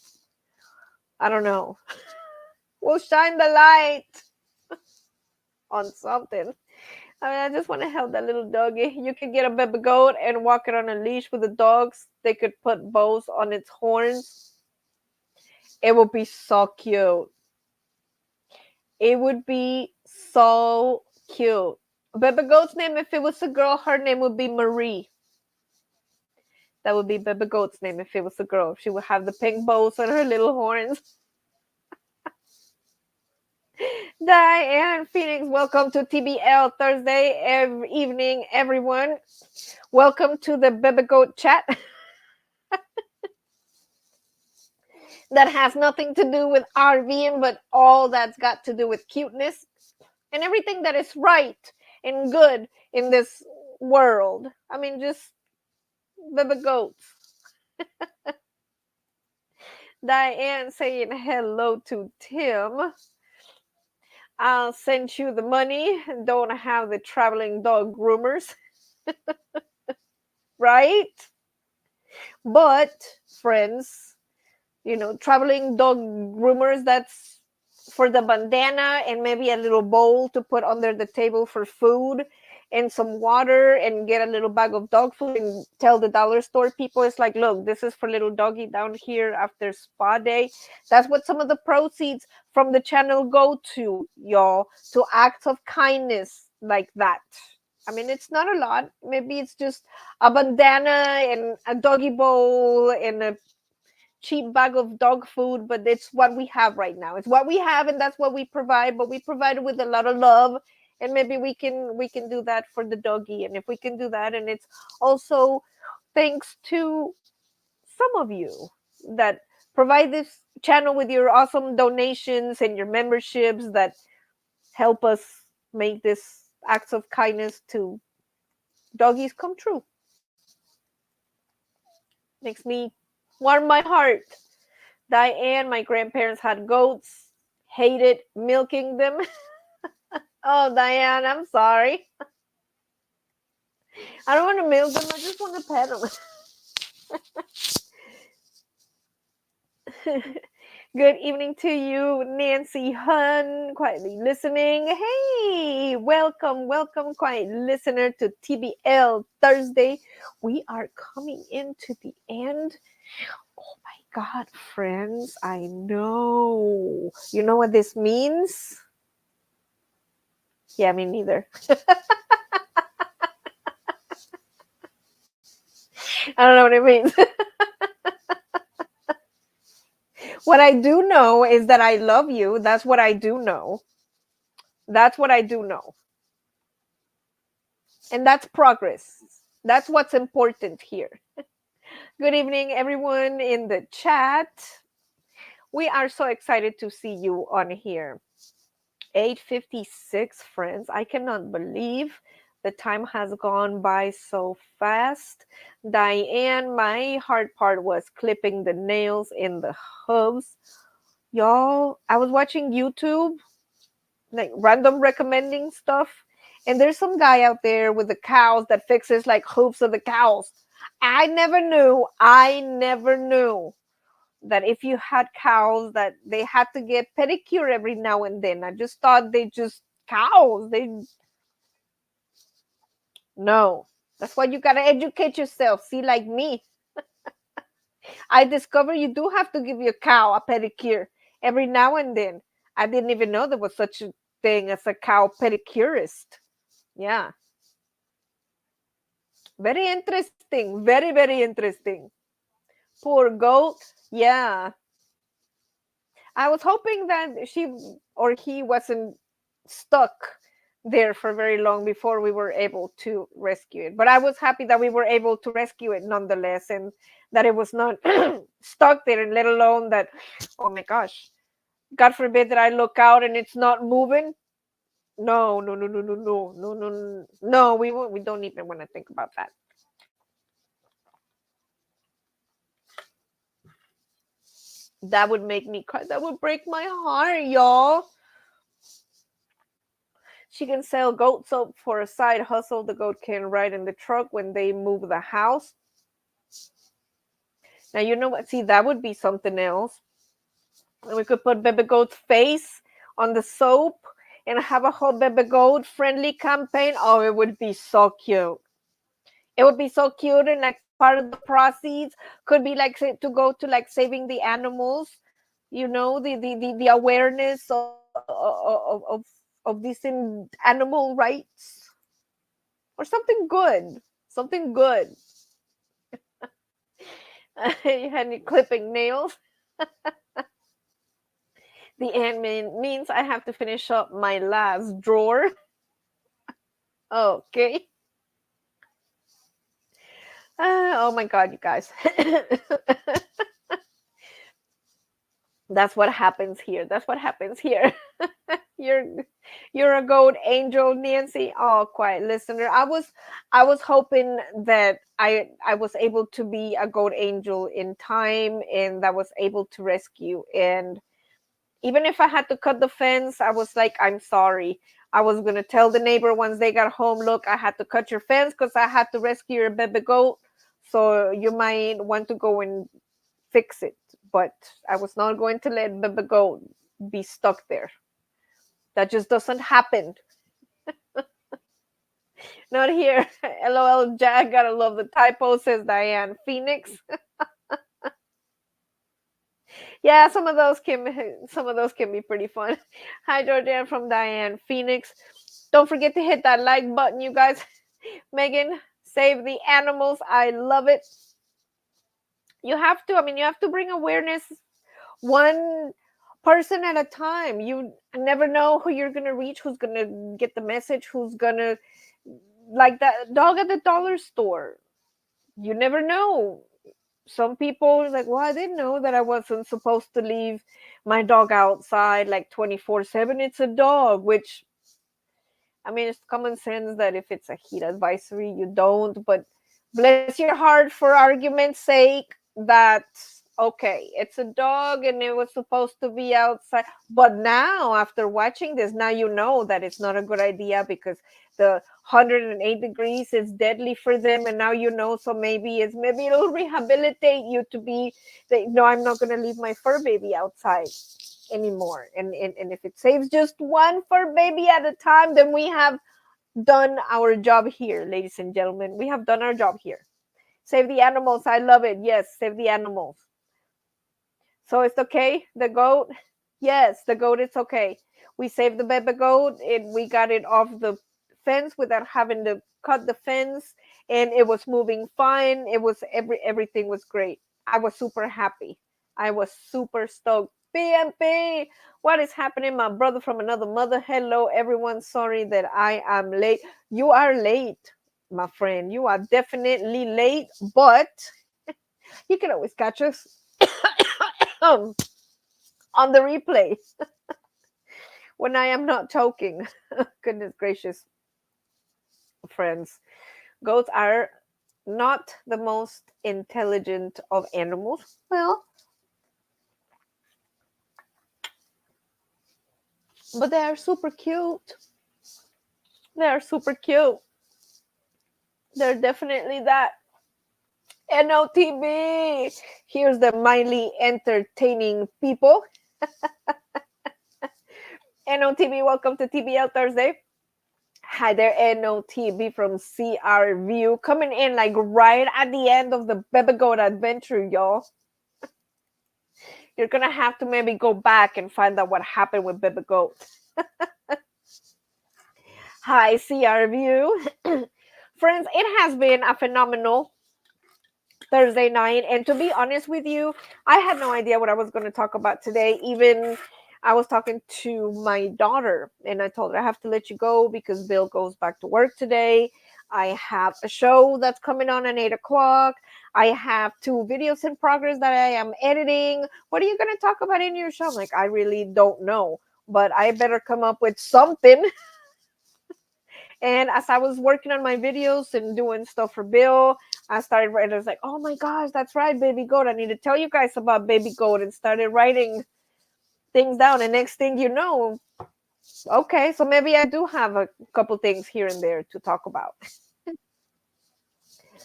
A: I don't know, will shine the light on something. I mean, I just want to help that little doggy. You could get a baby goat and walk it on a leash with the dogs. They could put bows on its horns. It would be so cute. It would be so cute. Baby goat's name, if it was a girl, her name would be Marie. That would be Baby goat's name if it was a girl. She would have the pink bows on her little horns. Diane Phoenix, welcome to TBL Thursday evening, everyone. Welcome to the Baby Goat chat. That has nothing to do with RVing, but all that's got to do with cuteness and everything that is right and good in this world. I mean, just Baby Goats. Diane saying hello to Tim. I'll send you the money. Don't have the traveling dog groomers. Right? But, friends, traveling dog groomers, that's for the bandana and maybe a little bowl to put under the table for food and some water and get a little bag of dog food and tell the dollar store people, it's like, look, this is for little doggy down here after spa day. That's what some of the proceeds from the channel go to, y'all, to acts of kindness like that. I mean, it's not a lot. Maybe it's just a bandana and a doggy bowl and a cheap bag of dog food, but it's what we have right now. It's what we have, and that's what we provide. But we provide it with a lot of love, and maybe we can do that for the doggy. And if we can do that, and it's also thanks to some of you that provide this channel with your awesome donations and your memberships that help us make this acts of kindness to doggies come true. Makes me warm my heart. Diane, my grandparents had goats, hated milking them. Oh, Diane, I'm sorry. I don't want to milk them, I just want to pet them. Good evening to you, Nancy Hun, quietly listening. Hey, welcome, quiet listener to TBL Thursday. We are coming into the end. Oh my God, friends, I know. You know what this means? Yeah, me neither. I don't know what it means. What I do know is that I love you. That's what I do know. That's what I do know. And that's progress. That's what's important here. Good evening, everyone in the chat. We are so excited to see you on here. 8:56, friends. I cannot believe the time has gone by so fast. Diane, my hard part was clipping the nails in the hooves. Y'all, I was watching YouTube, like random recommending stuff, and there's some guy out there with the cows that fixes like hooves of the cows. I never knew that if you had cows that they had to get pedicure every now and then. I just thought they just cows. They no. That's why you gotta educate yourself. See, like me, I discovered you do have to give your cow a pedicure every now and then. I didn't even know there was such a thing as a cow pedicurist. Yeah. Very interesting. Very, very interesting. Poor goat. Yeah. I was hoping that she or he wasn't stuck there for very long before we were able to rescue it. But I was happy that we were able to rescue it nonetheless, and that it was not stuck there, and let alone that, oh my gosh, God forbid that I look out and it's not moving. No, no, no, no, no, no, no, no, no. We don't even want to think about that. That would make me cry. That would break my heart, y'all. She can sell goat soap for a side hustle. The goat can ride in the truck when they move the house. Now, you know what? See, that would be something else. And we could put Baby Goat's face on the soap and have a whole Baby Goat friendly campaign. Oh, it would be so cute. It would be so cute. And like part of the proceeds could be like to go to like saving the animals, the awareness of these animal rights or something good. Something good. You had any clipping nails? The end means I have to finish up my last drawer. Okay. Oh my God, you guys. That's what happens here. That's what happens here. you're you're a goat angel, Nancy. Oh, quiet listener. I was hoping that I was able to be a goat angel in time, and that was able to rescue. And even if I had to cut the fence, I was like, I'm sorry. I was gonna tell the neighbor once they got home, look, I had to cut your fence because I had to rescue your baby goat. So you might want to go and fix it. But I was not going to let baby goat be stuck there. That just doesn't happen. Not here. LOL, Jack. Gotta love the typo, says Diane Phoenix. Yeah, some of those can be pretty fun. Hi, Georgia from Diane Phoenix. Don't forget to hit that like button, you guys. Megan, save the animals. I love it. You have to. I mean, you have to bring awareness one person at a time. You never know who you're gonna reach, who's gonna get the message, who's gonna like that dog at the dollar store. You never know. Some people are like, well, I didn't know that I wasn't supposed to leave my dog outside like 24/7. It's a dog, which I mean, it's common sense that if it's a heat advisory, you don't. But bless your heart, for argument's sake, that okay, it's a dog and it was supposed to be outside. But now, after watching this, now you know that it's not a good idea because the 108 degrees is deadly for them. And now you know, so maybe it'll rehabilitate you to be, no, I'm not going to leave my fur baby outside anymore. And if it saves just one fur baby at a time, then we have done our job here, ladies and gentlemen. We have done our job here. Save the animals. I love it. Yes, save the animals. So it's okay. The goat. Yes, the goat. It's okay. We saved the baby goat and we got it off the fence without having to cut the fence, and it was moving fine. It was everything was great. I was super happy. I was super stoked. PMP, what is happening? My brother from another mother. Hello, everyone. Sorry that I am late. You are late, my friend. You are definitely late, but you can always catch us on the replay when I am not choking. Goodness gracious, friends. Goats are not the most intelligent of animals. Well, but they are super cute. They are super cute. They're definitely that. NOTB. Here's the mildly entertaining people. NOTB, welcome to TBL Thursday. Hi there, NOTB from CR View, coming in like right at the end of the Baby Goat adventure, y'all. You're gonna have to maybe go back and find out what happened with Baby Goat. Hi, CR View. Friends, it has been a phenomenal Thursday night. And to be honest with you, I had no idea what I was going to talk about today. Even I was talking to my daughter and I told her I have to let you go because Bill goes back to work today. I have a show that's coming on at 8 o'clock. I have 2 videos in progress that I am editing. What are you going to talk about in your show? I'm like, I really don't know, but I better come up with something. And as I was working on my videos and doing stuff for Bill, I started writing. I was like, oh my gosh, that's right, Baby Goat. I need to tell you guys about Baby Goat, and started writing things down. And next thing you know, okay, so maybe I do have a couple things here and there to talk about.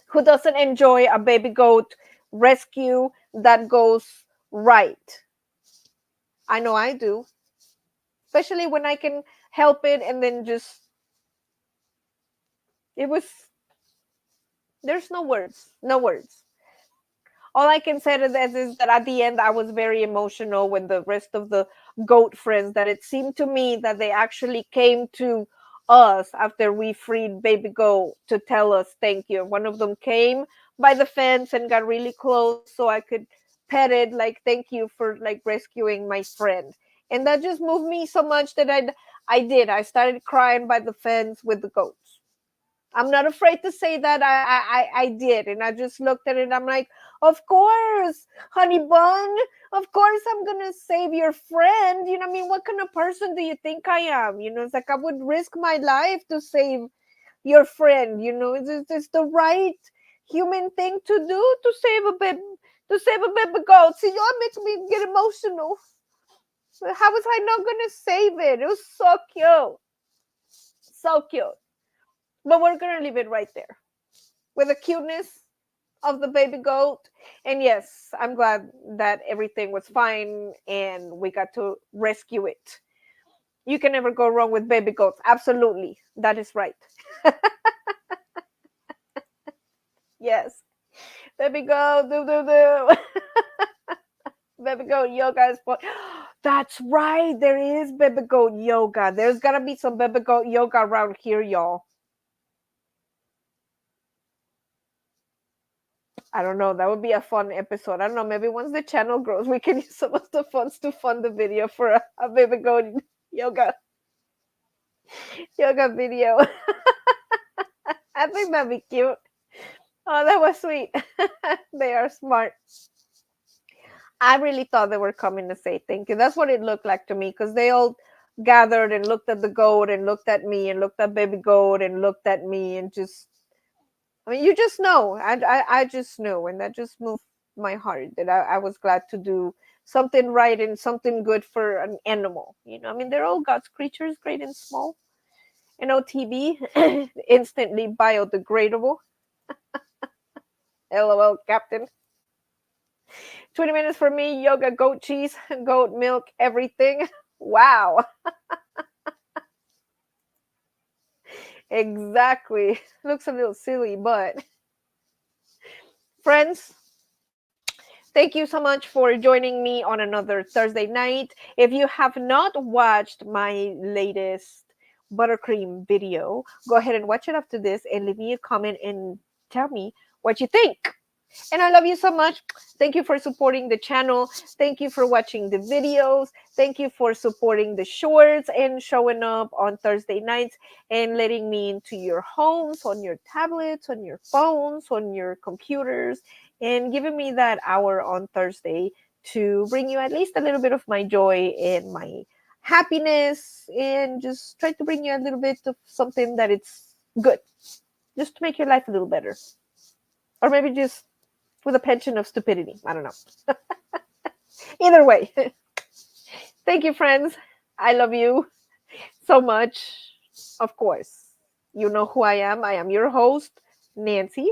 A: Who doesn't enjoy a baby goat rescue that goes right? I know I do, especially when I can help it and then just, it was, there's no words, no words. All I can say to this is that at the end, I was very emotional when the rest of the goat friends, that it seemed to me that they actually came to us after we freed Baby Goat to tell us thank you. One of them came by the fence and got really close so I could pet it, like, thank you for like rescuing my friend. And that just moved me so much that I started crying by the fence with the goats. I'm not afraid to say that I did. And I just looked at it and I'm like, of course, honey bun. Of course I'm gonna save your friend. You know what I mean? What kind of person do you think I am? You know, it's like I would risk my life to save your friend. You know, it's the right human thing to do, to save a baby goat. See, y'all make me get emotional. How was I not gonna save it? It was so cute. So cute. But we're gonna leave it right there with the cuteness of the baby goat. And yes, I'm glad that everything was fine and we got to rescue it. You can never go wrong with baby goats. Absolutely. That is right. Yes. Baby go, do. Baby goat yoga is fun. That's right. There is baby goat yoga. There's gotta be some baby goat yoga around here, y'all. I don't know. That would be a fun episode. I don't know. Maybe once the channel grows, we can use some of the funds to fund the video for a baby goat yoga video. I think that'd be cute. Oh, that was sweet. They are smart. I really thought they were coming to say thank you. That's what it looked like to me because they all gathered and looked at the goat and looked at me and looked at baby goat and looked at me and just, I mean, you just know. I just knew, and that just moved my heart that I was glad to do something right and something good for an animal. You know, I mean, they're all God's creatures, great and small. And OTB, instantly biodegradable. LOL, Captain. 20 minutes for me, yoga, goat cheese, goat milk, everything. Wow. Exactly. Looks a little silly, but friends, thank you so much for joining me on another Thursday night. If you have not watched my latest buttercream video, go ahead and watch it after this and leave me a comment and tell me what you think. And I love you so much. Thank you for supporting the channel. Thank you for watching the videos. Thank you for supporting the shorts and showing up on Thursday nights and letting me into your homes, on your tablets, on your phones, on your computers, and giving me that hour on Thursday to bring you at least a little bit of my joy and my happiness and just try to bring you a little bit of something that it's good, just to make your life a little better. Or maybe just with a pension of stupidity. I don't know. Either way. Thank you, friends. I love you so much. Of course, you know who I am. I am your host, Nancy.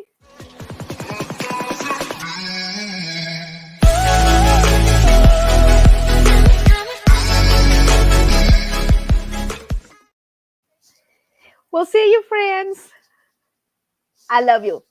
A: We'll see you, friends. I love you.